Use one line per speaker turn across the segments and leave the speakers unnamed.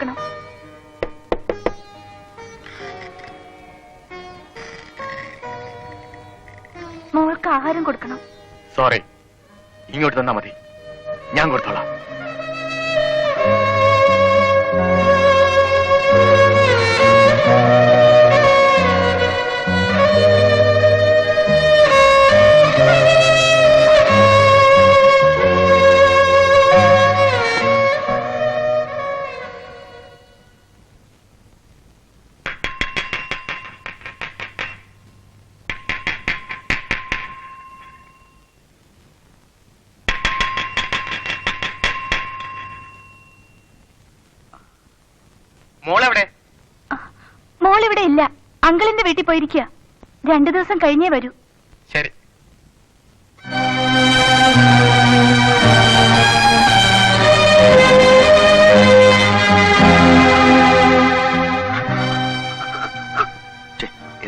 കൊടുക്കണം. മോൾക്ക് ആഹാരം കൊടുക്കണം.
സോറി, ഇങ്ങോട്ട് തന്നാ മതി, ഞാൻ കൊടുത്തോളാം.
മോളിവിടെ ഇല്ല, അങ്കിളിന്റെ വീട്ടിൽ പോയിരിക്കുക. 2 ദിവസം കഴിഞ്ഞേ വരൂ.
ശരി.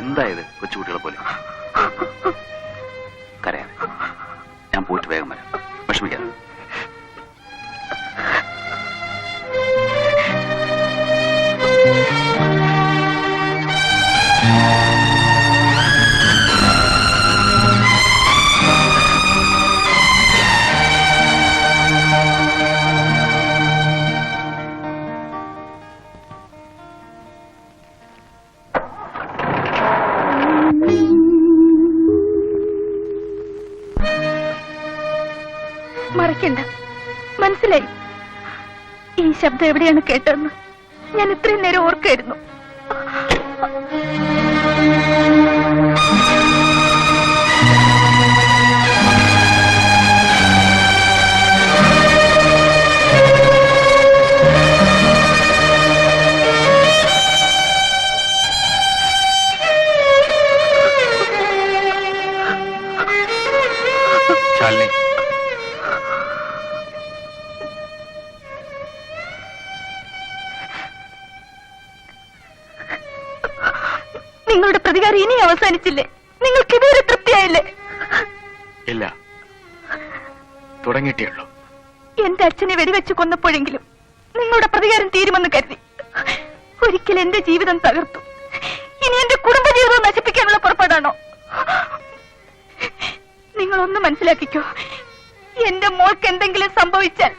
എന്തായത് കൊച്ചുകുട്ടികളെ പോലെ കരയാൻ? ഞാൻ പോയിട്ട് വേഗം വരാം, വിഷമിക്കാതെ.
മറക്കണ്ട, മനസ്സിലായി. ഈ ശബ്ദം എവിടെയാണ് കേട്ടതെന്ന് ഞാൻ ഇത്രയും നേരം ഓർക്കായിരുന്നു.
ശാലിനി,
നിങ്ങളുടെ പ്രതികാരം ഇനി അവസാനിച്ചില്ലേ? നിങ്ങൾക്ക് ഇതുവരെ തൃപ്തിയായില്ലേ?
ഇല്ല, തുടങ്ങിയിട്ടേ ഉള്ളൂ.
എന്റെ അച്ഛനെ വെടിവെച്ച് കൊന്നപ്പോഴെങ്കിലും നിങ്ങളുടെ പ്രതികാരം തീരുമെന്ന് കരുതി. ഒരിക്കൽ എന്റെ ജീവിതം തകർത്തു, ഇനി എന്റെ കുടുംബജീവിതം നശിപ്പിക്കാനുള്ള പുറപ്പാടാണോ? നിങ്ങളൊന്ന് മനസ്സിലാക്കിക്കോ, എന്റെ മോൾക്ക് എന്തെങ്കിലും സംഭവിച്ചാൽ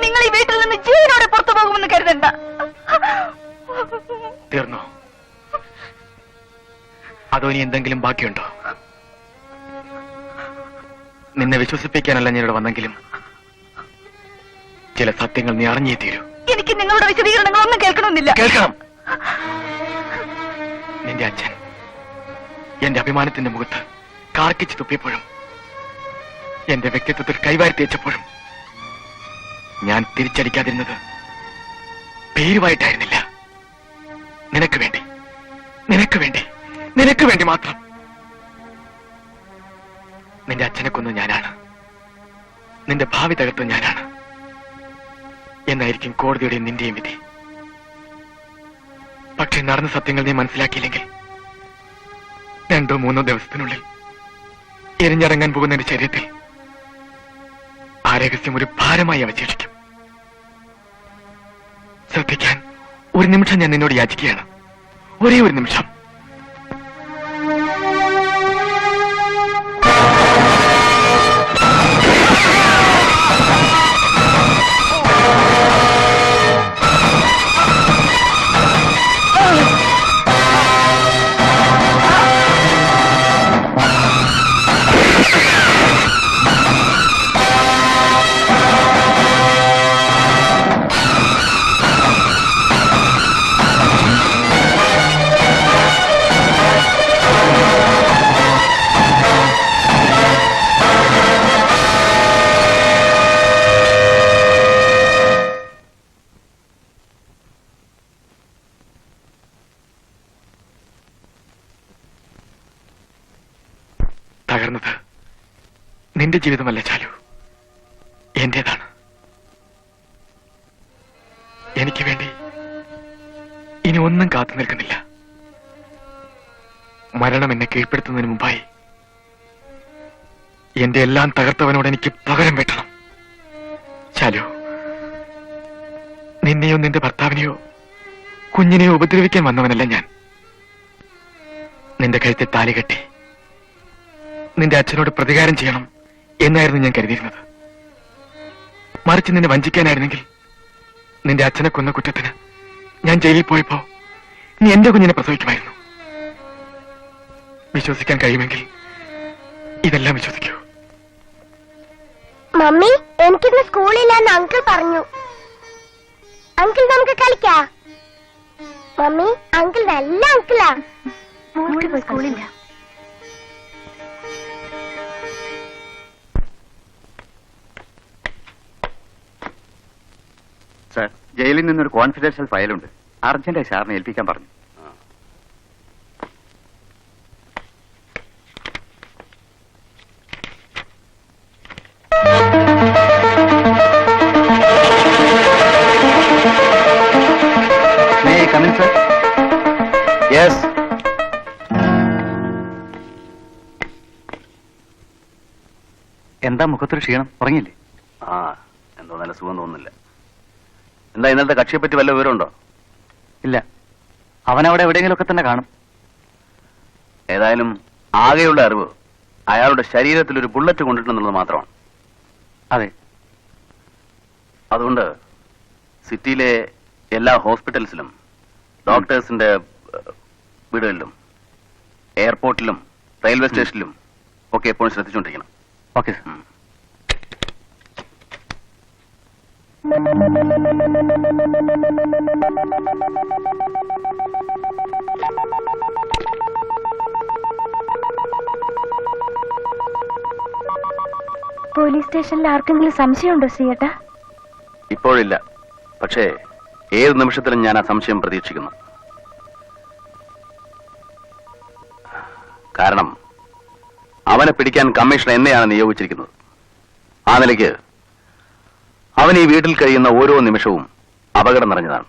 നിങ്ങൾ ഈ വീട്ടിൽ നിന്ന് ജീവനോടെ പുറത്തു പോകുമെന്ന് കരുതണ്ട.
തീർന്നോ? അതോ ഇനി എന്തെങ്കിലും ബാക്കിയുണ്ടോ? നിന്നെ വിശ്വസിപ്പിക്കാനല്ല ഞാനിവിടെ വന്നെങ്കിലും ചില സത്യങ്ങൾ നീ അറിഞ്ഞേ തീരൂ.
എനിക്ക് നിങ്ങളുടെ വിശദീകരണങ്ങളൊന്നും കേൾക്കണമെന്നില്ല.
കേൾക്കണം. നിന്റെ അച്ഛൻ എന്റെ അഭിമാനത്തിന്റെ മുഖത്ത് കാർക്കിച്ചു തുപ്പിയപ്പോഴും എന്റെ വ്യക്തിത്വത്തിൽ കൈവാരി തേച്ചപ്പോഴും ഞാൻ തിരിച്ചടിക്കാതിരുന്നത് പേരുമായിട്ടായിരുന്നില്ല. നിനക്ക് വേണ്ടി, നിനക്ക് വേണ്ടി, നിനക്ക് വേണ്ടി മാത്രം. നിന്റെ അച്ഛനെ കൊന്നത് ഞാനാണ്, നിന്റെ ഭാവി തകർത്തത് ഞാനാണ് എന്നായിരിക്കും കോടതിയുടെയും നിന്റെയും വിധി. പക്ഷെ നടന്ന സത്യങ്ങൾ നീ മനസ്സിലാക്കിയില്ലെങ്കിൽ 2-3 ദിവസത്തിനുള്ളിൽ എരിഞ്ഞടങ്ങാൻ പോകുന്ന എന്റെ ശരീരത്തിൽ ആ രഹസ്യം ഒരു ഭാരമായി അവശേഷിക്കും. ശ്രദ്ധിക്കാൻ ഒരു നിമിഷം ഞാൻ നിന്നോട് യാചിക്കുകയാണ്, ഒരേ ഒരു നിമിഷം. തകർന്നത് നിന്റെ ജീവിതമല്ല ചാലു, എന്റേതാണ്. എനിക്ക് വേണ്ടി ഇനി ഒന്നും കാത്തു നിൽക്കുന്നില്ല. മരണം എന്നെ കീഴ്പ്പെടുത്തുന്നതിന് മുമ്പായി എന്റെ എല്ലാം തകർത്തവനോട് എനിക്ക് പകരം വെട്ടണം. ചാലു, നിന്നെയോ നിന്റെ ഭർത്താവിനെയോ കുഞ്ഞിനെ ഉപദ്രവിക്കാൻ വന്നവനല്ല ഞാൻ. നിന്റെ കഴുത്തിൽ താലി കെട്ടി നിന്റെ അച്ഛനോട് പ്രതികാരം ചെയ്യണം എന്നായിരുന്നു ഞാൻ കരുതിയിരുന്നത്. മറിച്ച് നിന്നെ വഞ്ചിക്കാനായിരുന്നെങ്കിൽ നിന്റെ അച്ഛനെ കൊന്ന കുറ്റത്തിന് ഞാൻ ജയിലിൽ പോയപ്പോ നീ എന്റെ കുഞ്ഞിനെ പ്രസവിക്കുമായിരുന്നു. വിശ്വസിക്കാൻ കഴിയുമെങ്കിൽ ഇതെല്ലാം വിശ്വസിക്കൂ.
മമ്മി, എനിക്കിന്ന് സ്കൂളില്ലാന്ന് അങ്കിൾ പറഞ്ഞു. അങ്കിൾ നമുക്ക് കളിക്കാം. മമ്മി, അങ്കിൾ നല്ല അങ്കിളാ.
സ്കൂളില്ല.
സാർ, ജയിലിൽ നിന്നൊരു കോൺഫിഡൻഷ്യൽ ഫയലുണ്ട്. അർജന്റായി സാറിനെ ഏൽപ്പിക്കാൻ പറഞ്ഞു. യെസ്. എന്താ മുഖത്തൊരു ക്ഷീണം? ഉറങ്ങിയില്ലേ? എന്തോ നല്ല സുഖം തോന്നുന്നില്ല. എന്താ ഇന്നലത്തെ കക്ഷിയെ പറ്റി വല്ല വിവരമുണ്ടോ? ഇല്ല, അവനവിടെ എവിടെയെങ്കിലുമൊക്കെ തന്നെ കാണും. ഏതായാലും ആകെയുള്ള അറിവ് അയാളുടെ ശരീരത്തിൽ ഒരു ബുള്ളറ്റ് കൊണ്ടിട്ടുണ്ടെന്നുള്ളത് മാത്രമാണ്. അതെ. അതുകൊണ്ട് സിറ്റിയിലെ എല്ലാ ഹോസ്പിറ്റൽസിലും ഡോക്ടേഴ്സിന്റെ വീടുകളിലും എയർപോർട്ടിലും റെയിൽവേ സ്റ്റേഷനിലും ഒക്കെ എപ്പോഴും ശ്രദ്ധിച്ചുകൊണ്ടിരിക്കണം. ഓക്കെ.
പോലീസ് സ്റ്റേഷനിൽ ആർക്കെങ്കിലും സംശയമുണ്ടോ ശ്രീയേട്ടാ?
ഇപ്പോഴില്ല, പക്ഷേ ഏത് നിമിഷത്തിലും ഞാൻ ആ സംശയം പ്രതീക്ഷിക്കുന്നു. കാരണം അവനെ പിടിക്കാൻ കമ്മീഷൻ എന്നെയാണ് നിയോഗിച്ചിരിക്കുന്നത്. ആ നിലയ്ക്ക് അവൻ ഈ വീട്ടിൽ കഴിയുന്ന ഓരോ നിമിഷവും അപകടം നിറഞ്ഞതാണ്.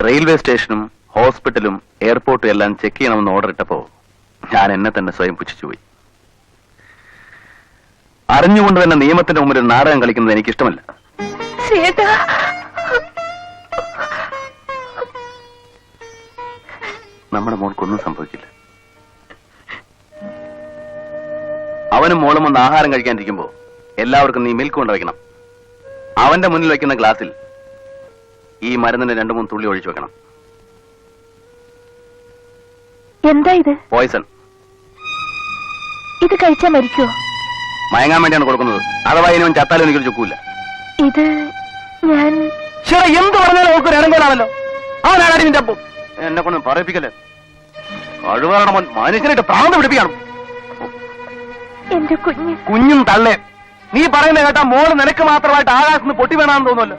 റെയിൽവേ സ്റ്റേഷനും ഹോസ്പിറ്റലും എയർപോർട്ടും എല്ലാം ചെക്ക് ചെയ്യണമെന്ന് ഓർഡർ ഇട്ടപ്പോ ഞാൻ എന്നെ തന്നെ സ്വയം പുച്ഛിച്ചുപോയി. അറിഞ്ഞുകൊണ്ട് തന്നെ നിയമത്തിന്റെ മുമ്പിൽ ഒരു നാടകം കളിക്കുന്നത് എനിക്കിഷ്ടമല്ല. നമ്മുടെ മോൾക്കൊന്നും സംഭവിക്കില്ല. അവനും മോളും ഒന്ന് ആഹാരം കഴിക്കാനിരിക്കുമ്പോ എല്ലാവർക്കും നീ മിൽക്ക് കൊണ്ട് വയ്ക്കണം. അവന്റെ മുന്നിൽ വയ്ക്കുന്ന ഗ്ലാസ്സിൽ ഈ മരുന്നിന് 2-3 തുള്ളി ഒഴിച്ചു വെക്കണം.
എന്താ ഇത്?
പോയിസൺ.
ഇത് കഴിച്ചാൽ മരിക്കുവോ?
മയങ്ങാൻ വേണ്ടിയാണ് കൊടുക്കുന്നത്. അഥവാ ഇനിയും ചത്താലും എനിക്കൊരു ചുക്കൂല്ല.
ഇത് ഞാൻ
എന്ത് പറഞ്ഞാലും നമുക്ക് ഇടങ്കോലാണല്ലോ. അവനാണ് നിന്റെ അപ്പം. എന്നെ കൊണ്ട് പറയിപ്പിക്കല്ലേ. കഴിവാറണം മനുഷ്യനായിട്ട് പ്രാന്ത് പിടിപ്പിക്കണം.
എന്റെ കുഞ്ഞ്.
കുഞ്ഞും തള്ളേ. നീ പറയുന്നത് കേട്ടാ മോള് നിനക്ക് മാത്രമായിട്ട് ആകാശത്ത് പൊട്ടി വേണമെന്ന് തോന്നുമല്ലോ.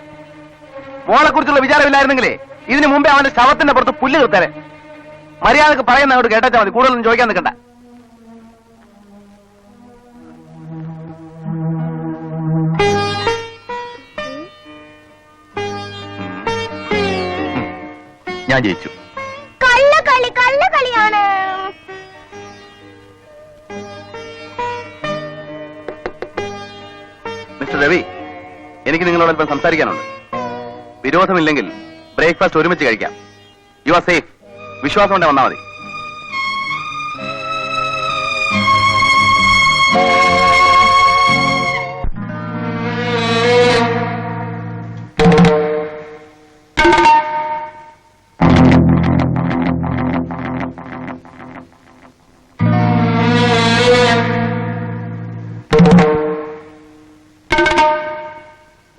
മോളെ കുറിച്ചുള്ള വിചാരമില്ലായിരുന്നെങ്കിലേ ഇതിനു മുമ്പേ അവന്റെ ശവത്തിന്റെ പുറത്ത് പുല്ല് നിർത്തരെ. മര്യാദക്ക് പറയുന്ന അങ്ങോട്ട് കേട്ടാച്ചാ മതി. കൂടുതലൊന്നും ചോദിക്കാൻ നിൽക്കണ്ട. ഞാൻ ജയിച്ചു.
കള്ളക്കളി കള്ളക്കളിയാണ്.
മിസ്റ്റർ രവി, എനിക്ക് നിങ്ങളോട് അല്പം സംസാരിക്കാനുണ്ട്. വിരോധമില്ലെങ്കിൽ ബ്രേക്ക്ഫാസ്റ്റ് ഒരുമിച്ച് കഴിക്കാം. You are safe. വിശ്വാസം കൊണ്ട് വന്നാൽ മതി.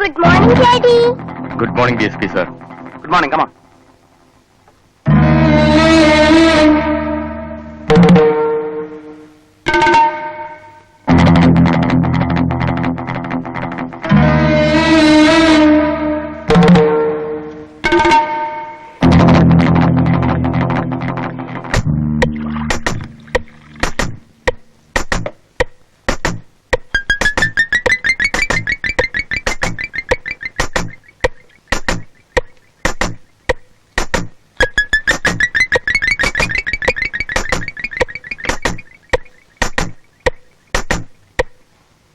Good morning daddy.
Good morning DSP sir. Good morning. കമാ.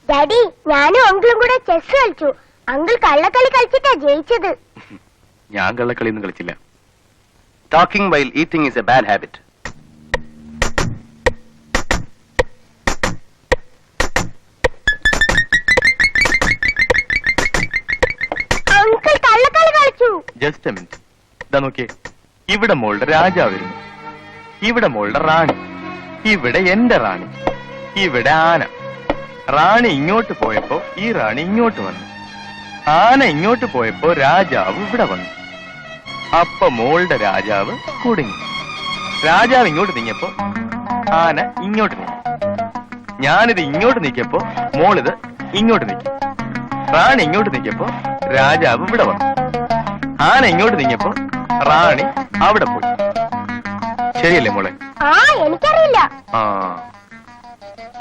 ഡാഡി, ഞാനും അങ്കിളും കൂടെ ചെസ് കളിച്ചു. അങ്കിൾ കള്ളക്കളി കളിച്ചിട്ടാ ജയിച്ചത്.
ഞാൻ കള്ളക്കളിയൊന്നും കളിച്ചില്ല.
Talking while eating is a bad habit.
Uncle കള്ളക്കളി കളിച്ചു.
Just a minute. ഇതാ നോക്കിയേ, ഇവിടെ മോളുടെ രാജാവ് വരുന്നു, ഇവിടെ മോളുടെ റാണി, ഇവിടെ എന്റെ റാണി, ഇവിടെ ആന. റാണി ഇങ്ങോട്ട് പോയപ്പോ ഈ റാണി ഇങ്ങോട്ട് വന്നു, ആന ഇങ്ങോട്ട് പോയപ്പോ രാജാവ് ഇവിടെ വന്നു. അപ്പൊ മോളുടെ രാജാവ് കുടുങ്ങി. രാജാവ് ഇങ്ങോട്ട് നീങ്ങിയപ്പോ ആന ഇങ്ങോട്ട് നീങ്ങി. ഞാനിത് ഇങ്ങോട്ട് നീക്കിയപ്പോ മോളിത് ഇങ്ങോട്ട് നീക്കി. റാണി ഇങ്ങോട്ട് നീക്കിയപ്പോ രാജാവ് ഇവിടെ വന്നു. ആന ഇങ്ങോട്ട് നീങ്ങിയപ്പോ റാണി അവിടെ പോയി. ശരിയല്ലേ മോളെ?
ആ എനിക്കറിയില്ല.
ആ,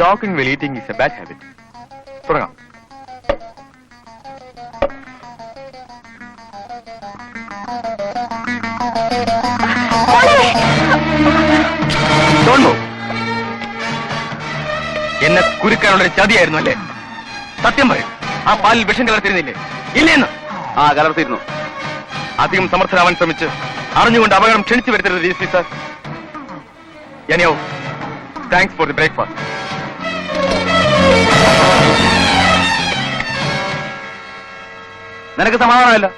talking well eating is a bad habit. തുടങ്ങാം. Don't move. എന്നെ കുരുക്കാനുള്ള ചതിയായിരുന്നു അല്ലേ? സത്യം പറയും, ആ പാലിൽ വിഷം കലർത്തിരുന്നില്ലേ? ഇല്ലേന്ന്?
ആ, കലർത്തിയിരുന്നു.
അധികം സമർത്ഥരാവാൻ ശ്രമിച്ച് അറിഞ്ഞുകൊണ്ട് അപകടം ക്ഷണിച്ചു വരുത്തരുത് DSP സാർ. എനിയോ, താങ്ക്സ് ഫോർ ദി ബ്രേക്ക്ഫാസ്റ്റ്.
നിനക്ക് സമാധാനമല്ല?